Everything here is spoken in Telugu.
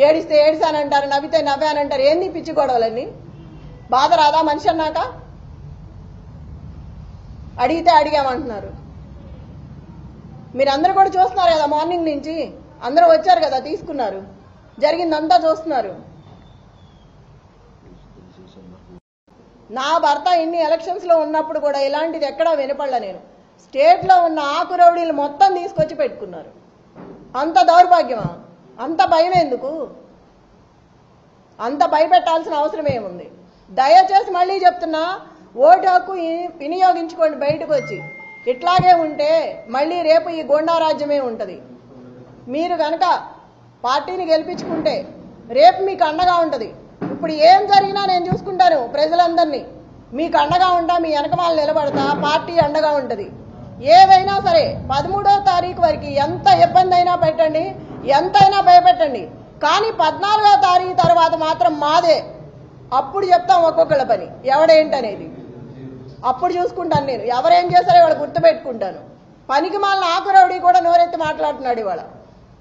ఏడిస్తే ఏడిసానంటారు, నవ్వితే నవ్వానంటారు. ఏంది పిచ్చి గొడవలన్నీ? బాధ రాదా మనిషి అన్నాక? అడిగితే అడిగామంటున్నారు. మీరందరూ కూడా చూస్తున్నారు కదా, మార్నింగ్ నుంచి అందరూ వచ్చారు కదా, తీసుకున్నారు, జరిగిందంతా చూస్తున్నారు. నా భర్త ఇన్ని ఎలక్షన్స్ లో ఉన్నప్పుడు కూడా ఇలాంటిది ఎక్కడా వినపడలే. నేను స్టేట్ లో ఉన్న ఆకు రౌడీలు మొత్తం తీసుకొచ్చి పెట్టుకున్నారు. అంత దౌర్భాగ్యమా? అంత భయం ఎందుకు? అంత భయపెట్టాల్సిన అవసరం ఏముంది? దయచేసి మళ్ళీ చెప్తున్నా, ఓటు హక్కు వినియోగించుకోండి. బయటకు వచ్చి ఇట్లాగే ఉంటే మళ్ళీ రేపు ఈ గోండారాజ్యమే ఉంటుంది. మీరు కనుక పార్టీని గెలిపించుకుంటే రేపు మీకు అండగా ఉంటుంది. ఇప్పుడు ఏం జరిగినా నేను చూసుకుంటాను. ప్రజలందరినీ మీకు అండగా ఉంటా, మీ వెనకమాల నిలబడతా, పార్టీ అండగా ఉంటుంది. ఏదైనా సరే 13వ తారీఖు వరకు ఎంత ఇబ్బంది అయినా పెట్టండి, ఎంతైనా భయపెట్టండి. కానీ 14వ తారీఖు తర్వాత మాత్రం మాదే. అప్పుడు చెప్తాం ఒక్కొక్కళ్ళ పని ఎవడేంటనేది. అప్పుడు చూసుకుంటాను. నేను ఎవరేం చేశారో ఇవాళ గుర్తుపెట్టుకుంటాను. పనికి మాలిన ఆకురౌడీ కూడా నోరెత్తి మాట్లాడుతున్నాడు ఇవాళ.